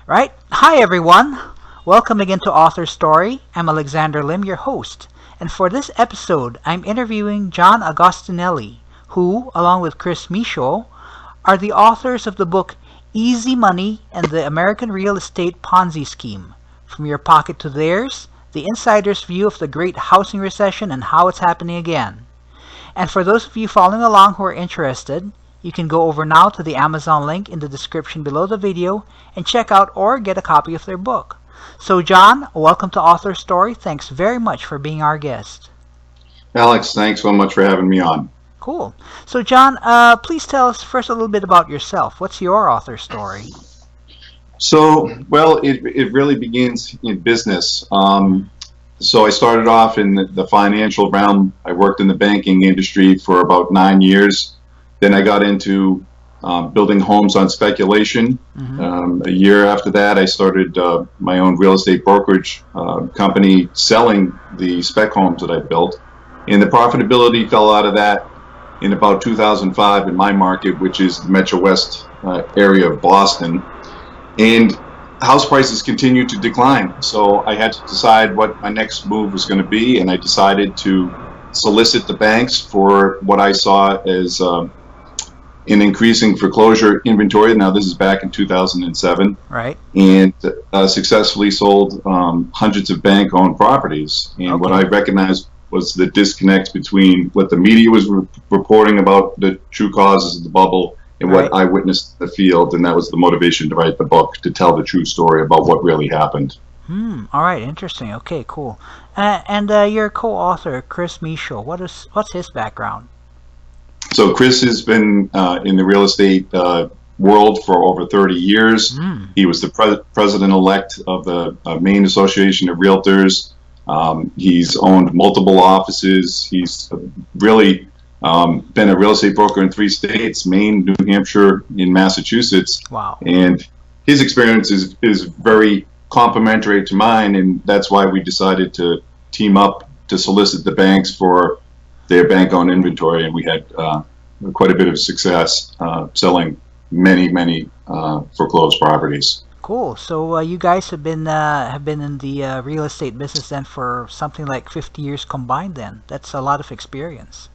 Right? Hi, everyone. Welcome again to AuthorStory. I'm Alexander Lim, your host. And for this episode, I'm interviewing John Agostinelli, who, along with Chris Michaud, are the authors of the book Easy Money and the American Real Estate Ponzi Scheme. From Your Pocket to Theirs, the insider's view of the great housing recession and how it's happening again. And for those of you following along who are interested, you can go over now to the Amazon link in the description below the video and check out or get a copy of their book. So John, welcome to AuthorStory. Thanks very much for being our guest. Alex, thanks so much for having me on. Cool. So John, please tell us first a little bit about yourself. What's your author story? It really begins in business. So I started off in the financial realm. I worked in the banking industry for about 9 years. Then I got into building homes on speculation. A year after that, I started my own real estate brokerage company selling the spec homes that I built. And the profitability fell out of that in about 2005 in my market, which is the Metro West area of Boston. And house prices continued to decline. So I had to decide what my next move was going to be, and I decided to solicit the banks for what I saw as an increasing foreclosure inventory. Now, this is back in 2007. Right. And successfully sold hundreds of bank-owned properties. And what I recognized was the disconnect between what the media was reporting about the true causes of the bubble and what I witnessed in the field, and that was the motivation to write the book, to tell the true story about what really happened. All right, interesting. Okay, cool. And your co-author, Chris Michaud, what's his background? So Chris has been in the real estate world for over 30 years. He was the president-elect of the Maine Association of Realtors. He's owned multiple offices. He's really been a real estate broker in 3 states, Maine, New Hampshire, and Massachusetts. Wow. And his experience is very complementary to mine, and that's why we decided to team up to solicit the banks for their bank-owned inventory, and we had quite a bit of success selling many foreclosed properties. Cool. So you guys have been in the real estate business then for something like 50 years combined then. That's a lot of experience.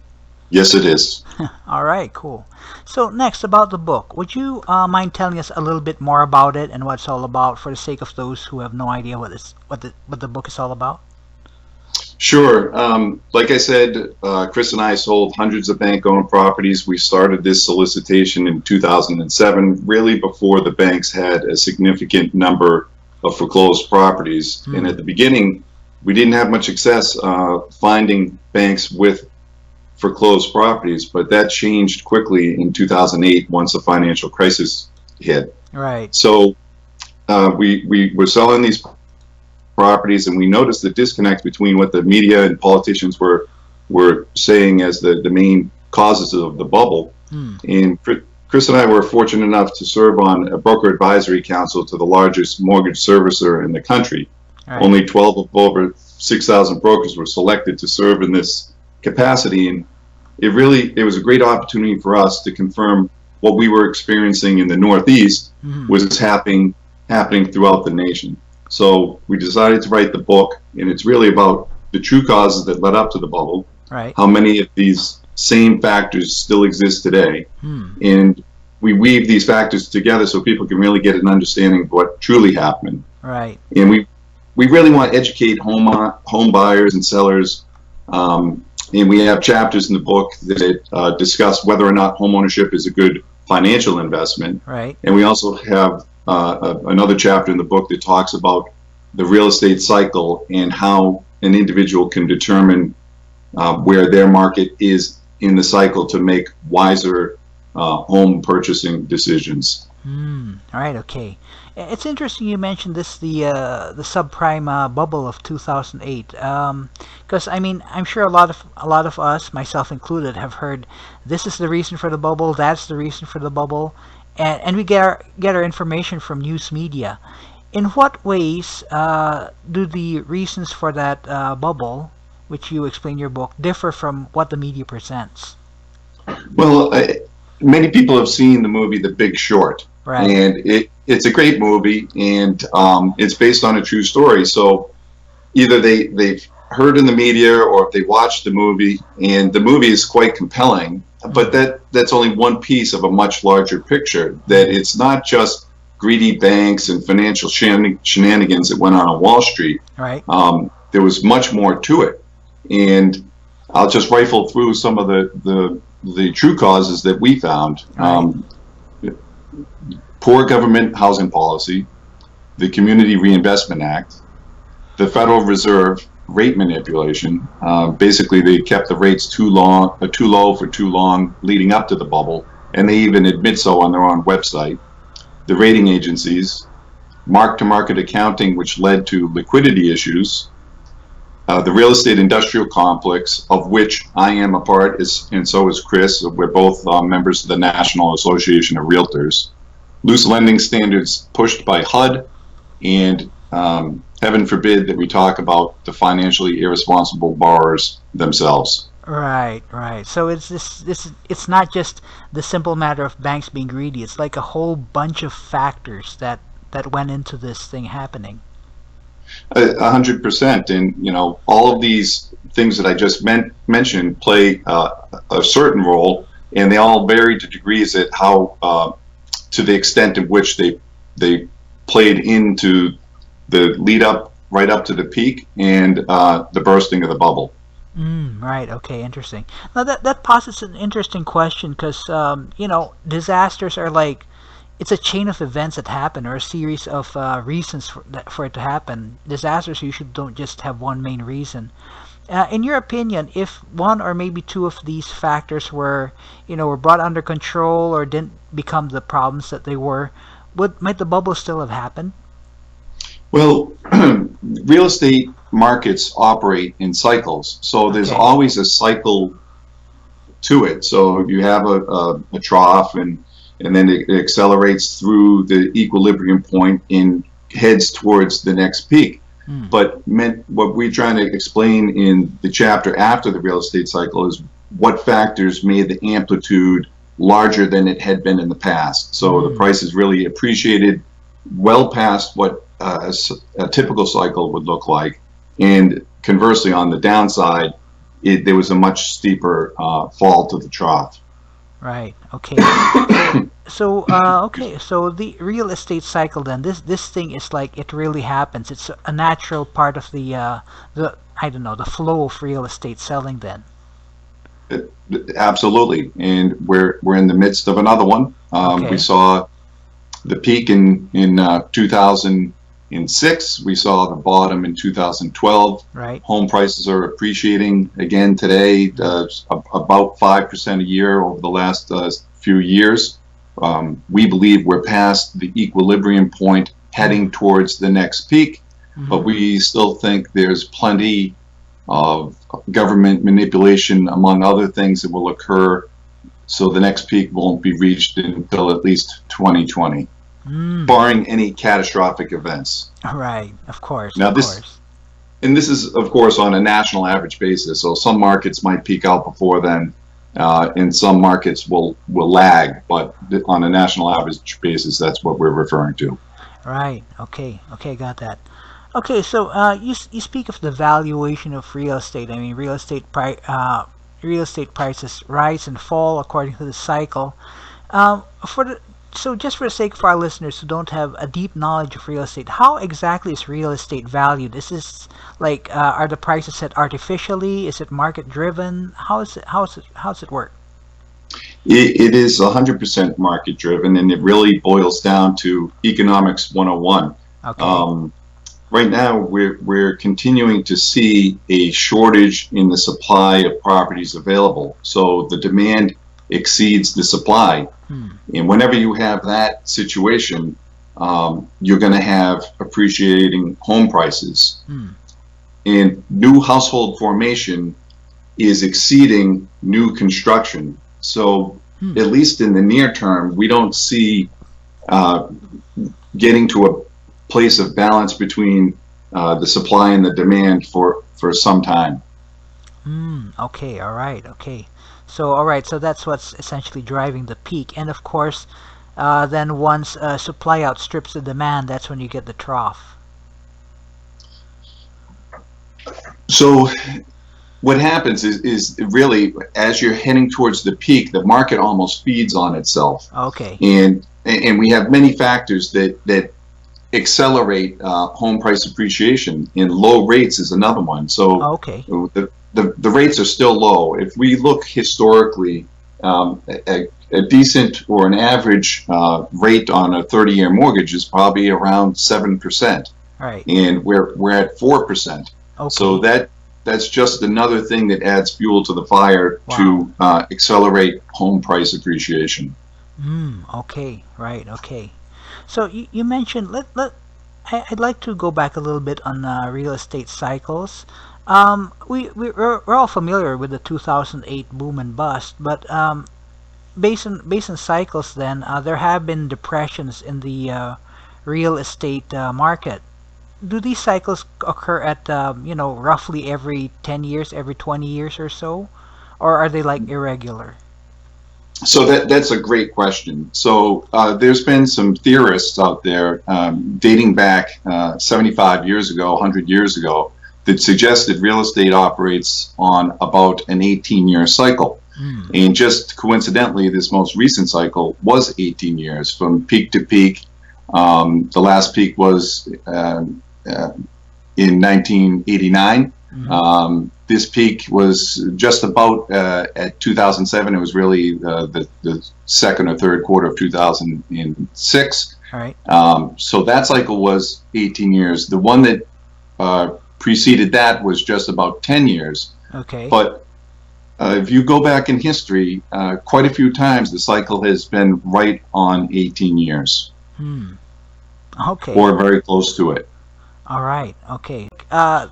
Yes, it is. All right, cool. So next, about the book. Would you mind telling us a little bit more about it and what it's all about, for the sake of those who have no idea what the book is all about? Sure. Like I said, Chris and I sold hundreds of bank-owned properties. We started this solicitation in 2007, really before the banks had a significant number of foreclosed properties. And at the beginning, we didn't have much success finding banks with foreclosed properties, but that changed quickly in 2008 once the financial crisis hit. Right. So we were selling these properties, and we noticed the disconnect between what the media and politicians were saying as the main causes of the bubble. And Chris and I were fortunate enough to serve on a broker advisory council to the largest mortgage servicer in the country. Right. Only 12 of over 6,000 brokers were selected to serve in this capacity, and it was a great opportunity for us to confirm what we were experiencing in the Northeast was happening throughout the nation. So we decided to write the book, and it's really about the true causes that led up to the bubble, how many of these same factors still exist today, and we weave these factors together so people can really get an understanding of what truly happened. Right. And we really want to educate home buyers and sellers. And we have chapters in the book that discuss whether or not homeownership is a good financial investment. Right. And we also have another chapter in the book that talks about the real estate cycle and how an individual can determine where their market is in the cycle to make wiser home purchasing decisions. All right. Okay. It's interesting you mentioned this, the subprime bubble of 2008, because I mean, I'm sure a lot of us, myself included, have heard this is the reason for the bubble, that's the reason for the bubble, and we get our information from news media. In what ways do the reasons for that bubble, which you explain in your book, differ from what the media presents? Well, many people have seen the movie The Big Short, Right. and it it's a great movie, and it's based on a true story. So either they've heard in the media, or if they watched the movie, and the movie is quite compelling. But that's only one piece of a much larger picture. That it's not just greedy banks and financial shenanigans that went on Wall Street. Right. There was much more to it, and I'll just rifle through some of the true causes that we found. Right. Poor government housing policy, the Community Reinvestment Act, the Federal Reserve rate manipulation. Basically, they kept the rates too low for too long leading up to the bubble, and they even admit so on their own website. The rating agencies, mark-to-market accounting, which led to liquidity issues. The real estate industrial complex, of which I am a part, and so is Chris. We're both members of the National Association of Realtors. Loose lending standards pushed by HUD, and heaven forbid that we talk about the financially irresponsible borrowers themselves. Right, right. So it's not just the simple matter of banks being greedy. It's like a whole bunch of factors that went into this thing happening. 100%, and all of these things that I just mentioned play a certain role, and they all vary to degrees at how to the extent in which they played into the lead up right up to the peak and the bursting of the bubble. Right. Okay. Interesting. Now that posits an interesting question because disasters are like it's a chain of events that happen or a series of reasons for it to happen. Disasters usually don't just have one main reason. In your opinion, if one or maybe two of these factors were brought under control or didn't become the problems that they were, might the bubble still have happened? Well, real estate markets operate in cycles, so there's Okay. always a cycle to it. So you have a trough, and then it accelerates through the equilibrium point and heads towards the next peak. But what we're trying to explain in the chapter after the real estate cycle is what factors made the amplitude larger than it had been in the past. So the price is really appreciated well past what a typical cycle would look like. And conversely, on the downside, there was a much steeper fall to the trough. Right. Okay. So the real estate cycle then this thing is like it really happens. It's a natural part of the I don't know the flow of real estate selling then. Absolutely, and we're in the midst of another one. We Okay. saw the peak in 2006. We saw the bottom in 2012. Right. Home prices are appreciating again today, about 5% a year over the last few years. We believe we're past the equilibrium point, heading towards the next peak, but we still think there's plenty of government manipulation, among other things, that will occur. So the next peak won't be reached until at least 2020, barring any catastrophic events. Right. Of course. Now Of this course. and this is, of course, on a national average basis. So some markets might peak out before then, and some markets will lag. But on a national average basis, that's what we're referring to. Right. Okay. Okay. Got that. Okay. So you speak of the valuation of real estate. I mean, real estate prices rise and fall according to the cycle. For the so just for the sake of our listeners who don't have a deep knowledge of real estate, how exactly is real estate valued? Is this like are the prices set artificially? Is it market driven? How does it work? It is 100% market driven, and it really boils down to economics 101. Okay. Right now, we're continuing to see a shortage in the supply of properties available. So the demand exceeds the supply. And whenever you have that situation, you're going to have appreciating home prices. And new household formation is exceeding new construction. So at least in the near term, we don't see getting to a place of balance between the supply and the demand for some time. Okay. All right. Okay. So all right. So that's what's essentially driving the peak, and of course, then once supply outstrips the demand, that's when you get the trough. So what happens is really as you're heading towards the peak, the market almost feeds on itself, Okay. and we have many factors that accelerate home price appreciation. And low rates is another one. So Okay. the rates are still low. If we look historically, a decent or an average rate on a 30-year mortgage is probably around 7%, Right. and we're at 4%. Okay. So that's just another thing that adds fuel to the fire Wow. to accelerate home price appreciation. Okay. Right. Okay. So you mentioned I'd like to go back a little bit on real estate cycles. We're all familiar with the 2008 boom and bust, but based on cycles, then there have been depressions in the real estate market. Do these cycles occur at roughly every 10 years, every 20 years or so, or are they like irregular? So that's a great question. So there's been some theorists out there dating back 75 years ago, 100 years ago, that suggested real estate operates on about an 18-year cycle. And just coincidentally, this most recent cycle was 18 years from peak to peak. The last peak was in 1989. This peak was just about at 2007. It was really the second or third quarter of 2006. All right. So that cycle was 18 years. The one that preceded that was just about 10 years. Okay. But if you go back in history, quite a few times the cycle has been right on 18 years. Okay. Or very close to it. All right. Okay.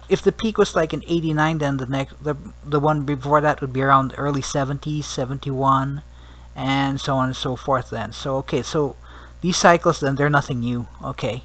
If the peak was like in 89, then the one before that would be around early 70s, 71, and so on and so forth then. So okay, so these cycles then they're nothing new. Okay.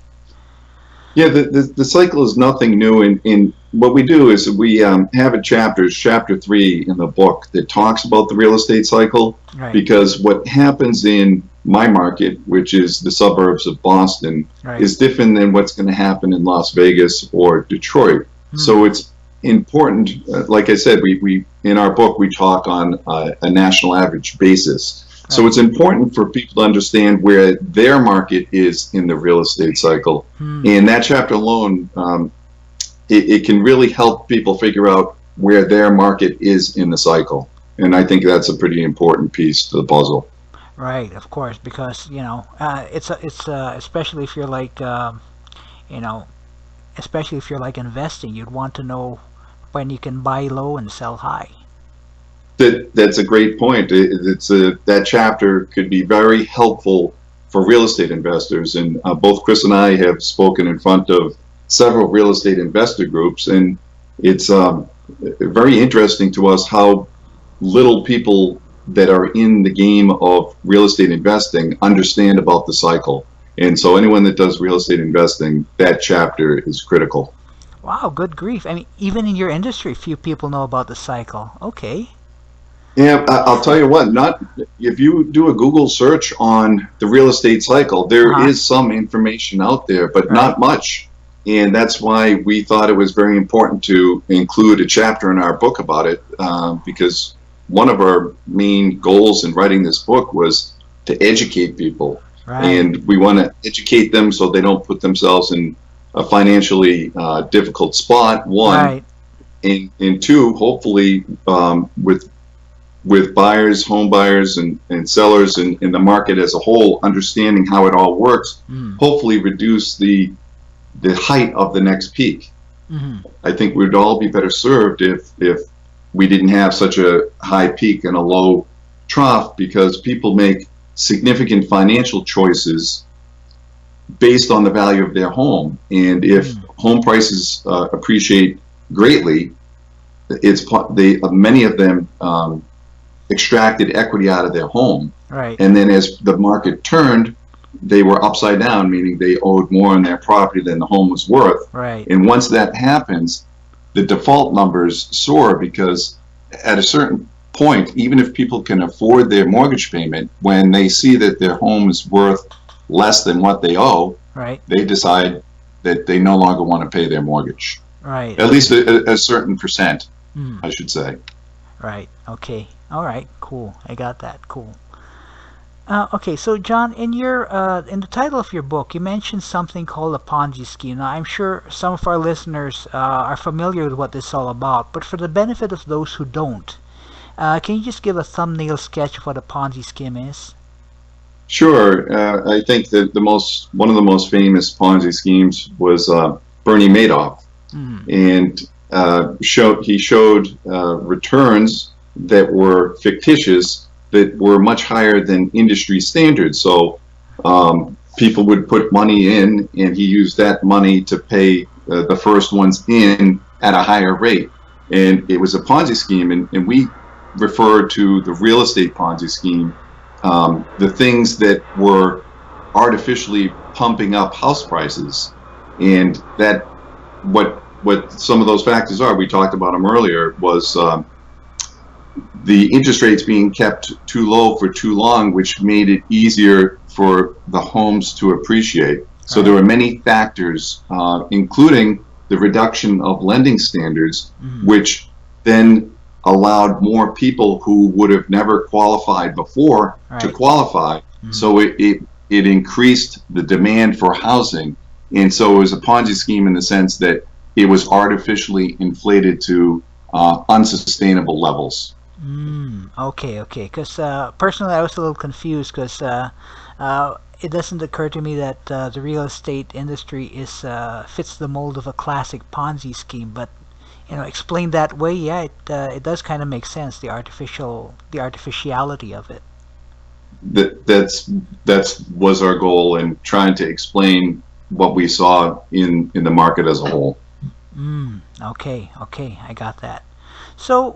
Yeah, the cycle is nothing new. And what we do is we have a chapter, chapter 3 in the book, that talks about the real estate cycle. Right. Because what happens in my market, which is the suburbs of Boston, Right. is different than what's going to happen in Las Vegas or Detroit. So it's important. Like I said, we in our book we talk on a national average basis. So it's important for people to understand where their market is in the real estate cycle. And that chapter alone, it can really help people figure out where their market is in the cycle. And I think that's a pretty important piece to the puzzle. Right. Of course, because it's especially if you're like you know especially if you're like investing, you'd want to know when you can buy low and sell high. That's a great point. That chapter could be very helpful for real estate investors. And both Chris and I have spoken in front of several real estate investor groups, and it's very interesting to us how little people that are in the game of real estate investing understand about the cycle. And so anyone that does real estate investing, that chapter is critical. Wow, good grief. I mean, even in your industry, few people know about the cycle. Okay. Yeah, I'll tell you what, not if you do a Google search on the real estate cycle, there is some information out there, but not much. And that's why we thought it was very important to include a chapter in our book about it, because one of our main goals in writing this book was to educate people. And we want to educate them so they don't put themselves in a financially difficult spot, one. And two, hopefully with buyers, home buyers, and sellers, and the market as a whole, understanding how it all works, hopefully reduce the height of the next peak. I think we'd all be better served if we didn't have such a high peak and a low trough, because people make significant financial choices based on the value of their home. And if home prices appreciate greatly, many of them extracted equity out of their home. And then as the market turned, they were upside down, meaning they owed more on their property than the home was worth. And once that happens, the default numbers soar, because at a certain point, even if people can afford their mortgage payment, when they see that their home is worth less than what they owe, Right. they decide that they no longer want to pay their mortgage. Right. At least a certain percent, Mm. I should say. Right. Okay. All right. Cool. I got that. Cool. Okay, so John, in the title of your book, you mentioned something called a Ponzi scheme. Now, I'm sure some of our listeners are familiar with what this is all about, but for the benefit of those who don't, can you just give a thumbnail sketch of what a Ponzi scheme is? Sure. I think that one of the most famous Ponzi schemes was Bernie Madoff, Mm. and he showed returns that were fictitious, that were much higher than industry standards. So people would put money in, and he used that money to pay the first ones in at a higher rate. And it was a Ponzi scheme, and we refer to the real estate Ponzi scheme, the things that were artificially pumping up house prices, and that what some of those factors are. We talked about them earlier. Was the interest rates being kept too low for too long, which made it easier for the homes to appreciate. So there Right. were many factors, including the reduction of lending standards, Mm. which then allowed more people who would have never qualified before to Right. qualify. Mm. So it increased the demand for housing. And so it was a Ponzi scheme in the sense that it was artificially inflated to unsustainable levels. Okay, okay. Because personally, I was a little confused because it doesn't occur to me that the real estate industry is fits the mold of a classic Ponzi scheme. But explained that way, yeah, it does kind of make sense. The artificiality of it. That's was our goal in trying to explain what we saw in the market as a whole. Okay, okay, I got that. So,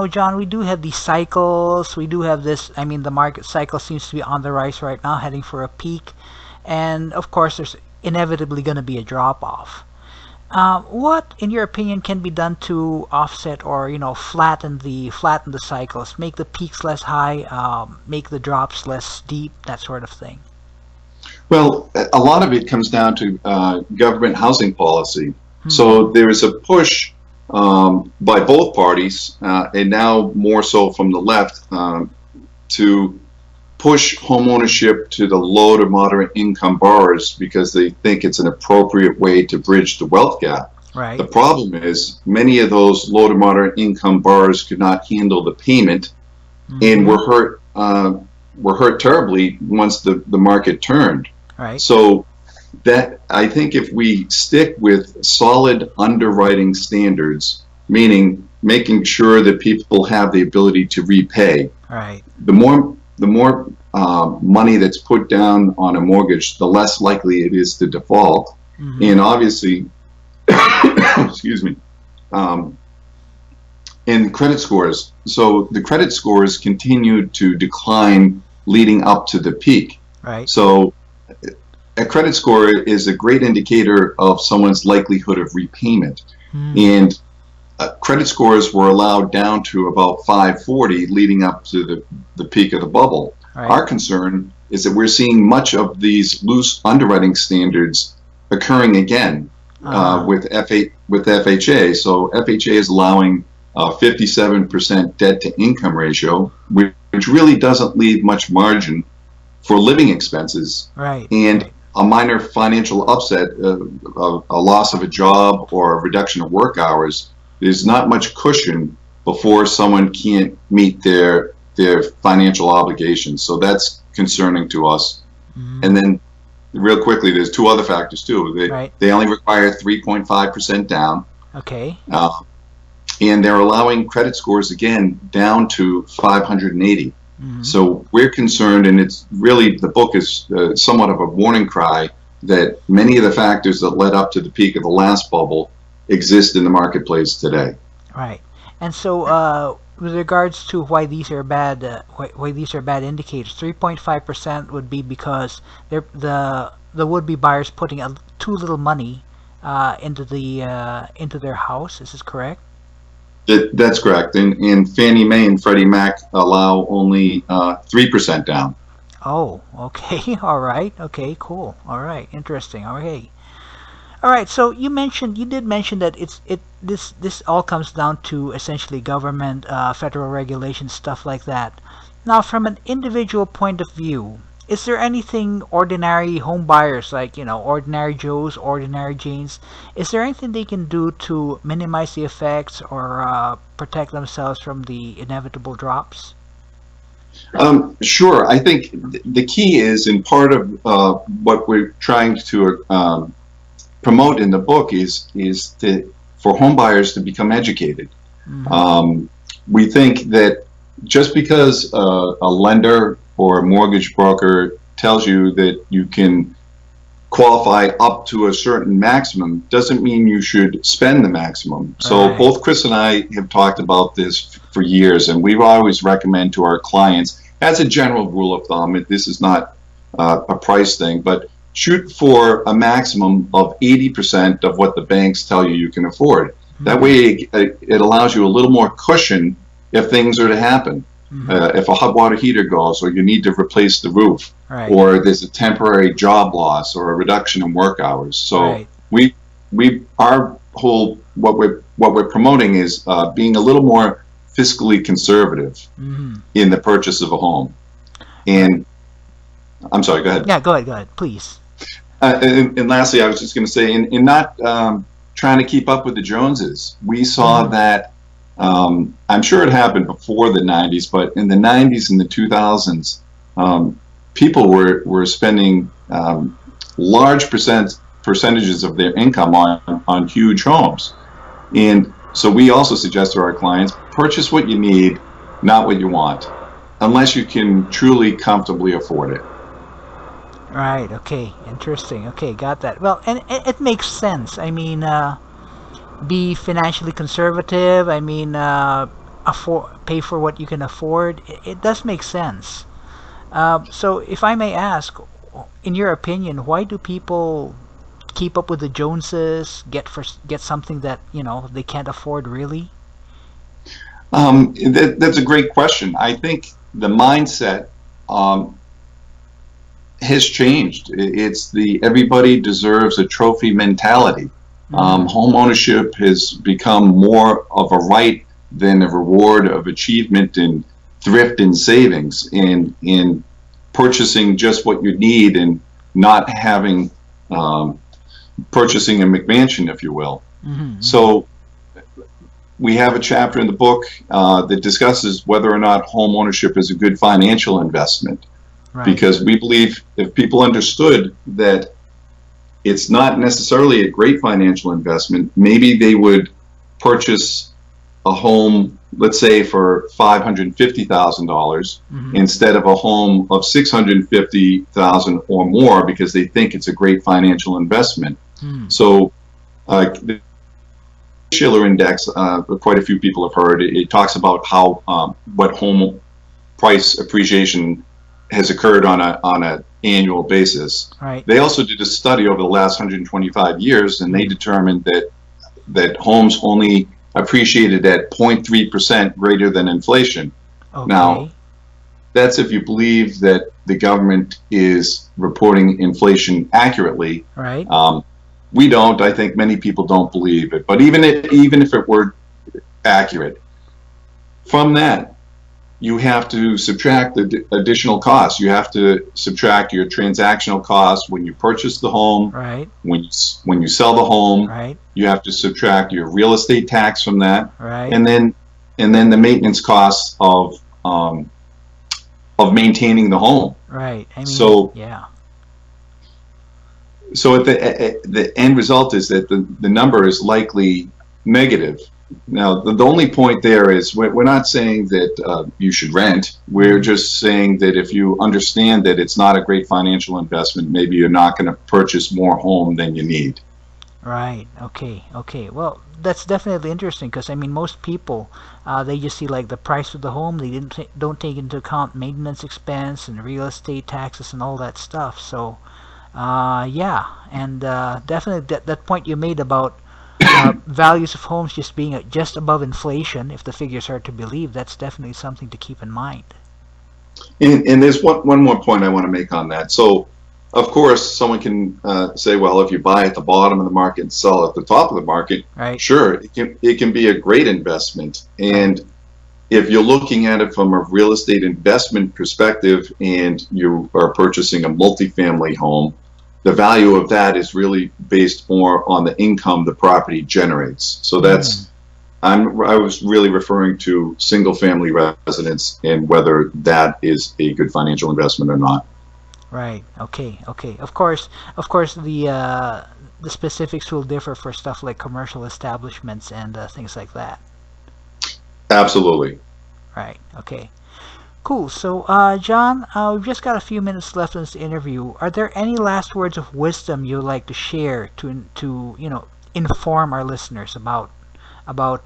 John, we do have these cycles. We do have this. I mean, the market cycle seems to be on the rise right now, heading for a peak, and of course, there's inevitably going to be a drop off. What, in your opinion, can be done to offset or flatten the cycles, make the peaks less high, make the drops less steep, that sort of thing? Well, a lot of it comes down to government housing policy. Hmm. So there is a push by both parties, and now more so from the left, to push homeownership to the low to moderate income borrowers because they think it's an appropriate way to bridge the wealth gap. Right. The problem is many of those low to moderate income borrowers could not handle the payment and Mm-hmm. were hurt terribly once the market turned. Right. So that I think if we stick with solid underwriting standards, meaning making sure that people have the ability to repay, Right. the more money that's put down on a mortgage, the less likely it is to default. Mm-hmm. And obviously, excuse me, um, in credit scores. So the credit scores continued to decline leading up to the peak. Right. So a credit score is a great indicator of someone's likelihood of repayment. Hmm. And credit scores were allowed down to about 540 leading up to the peak of the bubble. Right. Our concern is that we're seeing much of these loose underwriting standards occurring again with FHA. So FHA is allowing 57% debt to income ratio, which really doesn't leave much margin for living expenses. Right. And Right. a minor financial upset, a loss of a job or a reduction of work hours, there's not much cushion before someone can't meet their financial obligations. So that's concerning to us. And Mm. then real quickly, there's two other factors too. Right. They only require 3.5% down, Okay. uh, and they're allowing credit scores again down to 580. Mm-hmm. So we're concerned, and it's really, the book is somewhat of a warning cry that many of the factors that led up to the peak of the last bubble exist in the marketplace today. Right. And so, with regards to why these are bad, why these are bad indicators, 3.5% would be because the would-be buyers putting too little money into their house. Is this correct? That's correct. And Fannie Mae and Freddie Mac allow only 3% down. Oh, okay. All right. Okay, cool. All right. Interesting. Okay. All right. So you did mention that this all comes down to essentially government, federal regulation, stuff like that. Now, from an individual point of view, is there anything ordinary home buyers, like, ordinary Joes, ordinary Janes, is there anything they can do to minimize the effects or protect themselves from the inevitable drops? Sure. I think the key is, and part of what we're trying to promote in the book is for home buyers to become educated. Mm-hmm. We think that just because a lender or a mortgage broker tells you that you can qualify up to a certain maximum doesn't mean you should spend the maximum. So Right. both Chris and I have talked about this for years, and we've always recommend to our clients, as a general rule of thumb, this is not a price thing, but shoot for a maximum of 80% of what the banks tell you can afford. That Mm-hmm. way it allows you a little more cushion if things are to happen. Mm-hmm. If a hot water heater goes, or you need to replace the roof, Right. or there's a temporary job loss or a reduction in work hours. So Right. our whole what we're promoting is being a little more fiscally conservative Mm-hmm. in the purchase of a home. Right. And I'm sorry, go ahead. Yeah, go ahead, go ahead, please. And lastly, I was just going to say, in not trying to keep up with the Joneses, we saw Mm-hmm. that. I'm sure it happened before the 90s, but in the 90s and the 2000s, people were spending large percentages of their income on huge homes. And so we also suggest to our clients, purchase what you need, not what you want, unless you can truly comfortably afford it. Right. Okay. Interesting. Okay, got that. Well, and it makes sense. I mean, be financially conservative. I mean, pay for what you can afford. It does make sense. So, if I may ask, in your opinion, why do people keep up with the Joneses? Get something that they can't afford, really? That's a great question. I think the mindset um, has changed. It's the everybody deserves a trophy mentality. Mm-hmm. Home ownership has become more of a right than a reward of achievement and thrift and savings, in purchasing just what you need and not having um, purchasing a McMansion, if you will. Mm-hmm. So we have a chapter in the book that discusses whether or not home ownership is a good financial investment, Right. because we believe if people understood that it's not necessarily a great financial investment, maybe they would purchase a home, let's say for $550,000 Mm-hmm. instead of a home of $650,000 or more, because they think it's a great financial investment. Mm-hmm. So the Schiller Index, quite a few people have heard. It talks about how what home price appreciation has occurred on a annual basis. Right. They also did a study over the last 125 years, and they Mm-hmm. determined that homes only appreciated at 0.3% greater than inflation. Now, Okay. that's if you believe that the government is reporting inflation accurately. Right. Um, we don't. I think many people don't believe it. But even if it were accurate, from that you have to subtract the additional costs. You have to subtract your transactional costs when you purchase the home, Right. when you sell the home. Right. You have to subtract your real estate tax from that, Right. and then the maintenance costs of maintaining the home. Right. I mean, So yeah. at the end result is that the number is likely negative. Now, the only point there is we're not saying that you should rent. We're Mm-hmm. just saying that if you understand that it's not a great financial investment, maybe you're not going to purchase more home than you need. Right. Okay. Okay. Well, that's definitely interesting because I mean, most people they just see like the price of the home. They don't take into account maintenance expense and real estate taxes and all that stuff. So, yeah, and definitely that point you made about values of homes just being just above inflation, if the figures are to believe, that's definitely something to keep in mind. And there's one more point I want to make on that. So, of course, someone can say, well, if you buy at the bottom of the market and sell at the top of the market, Right. sure, it can be a great investment. And if you're looking at it from a real estate investment perspective and you are purchasing a multifamily home, the value of that is really based more on the income the property generates. So that's I was really referring to single family residence and whether that is a good financial investment or not. Right. Okay. Okay. Of course, the specifics will differ for stuff like commercial establishments and things like that. Absolutely. Right. Okay. Cool. So, John, we've just got a few minutes left in this interview. Are there any last words of wisdom you'd like to share to inform our listeners about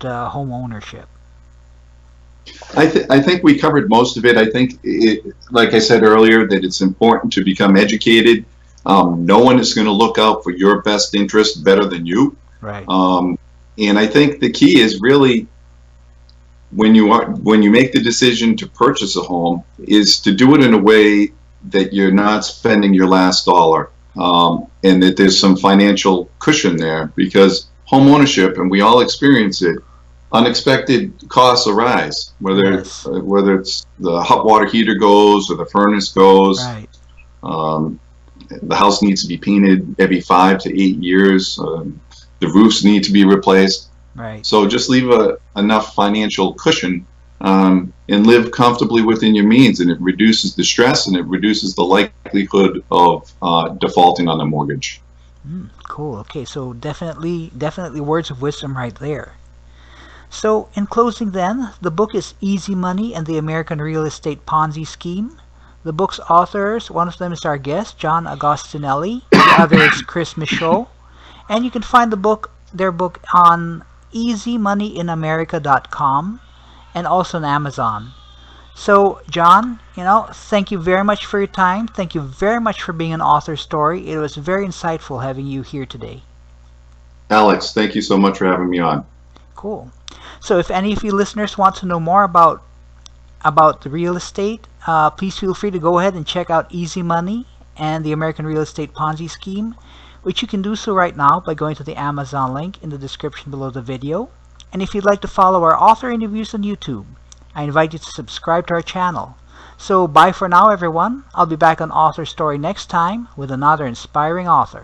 home ownership? I think we covered most of it. I think, like I said earlier, that it's important to become educated. No one is going to look out for your best interest better than you. Right. And I think the key is really when you make the decision to purchase a home is to do it in a way that you're not spending your last dollar, and that there's some financial cushion there, because home ownership, and we all experience it, unexpected costs arise, whether Yes. whether it's the hot water heater goes or the furnace goes. Right. Um, the house needs to be painted every 5 to 8 years. The roofs need to be replaced. Right. So just leave enough financial cushion, and live comfortably within your means, and it reduces the stress and it reduces the likelihood of defaulting on the mortgage. Cool. Okay. So definitely words of wisdom right there. So, in closing, then, the book is Easy Money and the American Real Estate Ponzi Scheme. The book's authors, one of them is our guest, John Agostinelli. The other is Chris Michaud. And you can find their book on easymoneyinamerica.com and also on Amazon. So, John, thank you very much for your time. Thank you very much for being an author story. It was very insightful having you here today. Alex, thank you so much for having me on. Cool. So, if any of you listeners want to know more about the real estate, please feel free to go ahead and check out Easy Money and the American Real Estate Ponzi Scheme, which you can do so right now by going to the Amazon link in the description below the video. And if you'd like to follow our author interviews on YouTube, I invite you to subscribe to our channel. So bye for now, everyone. I'll be back on Author Story next time with another inspiring author.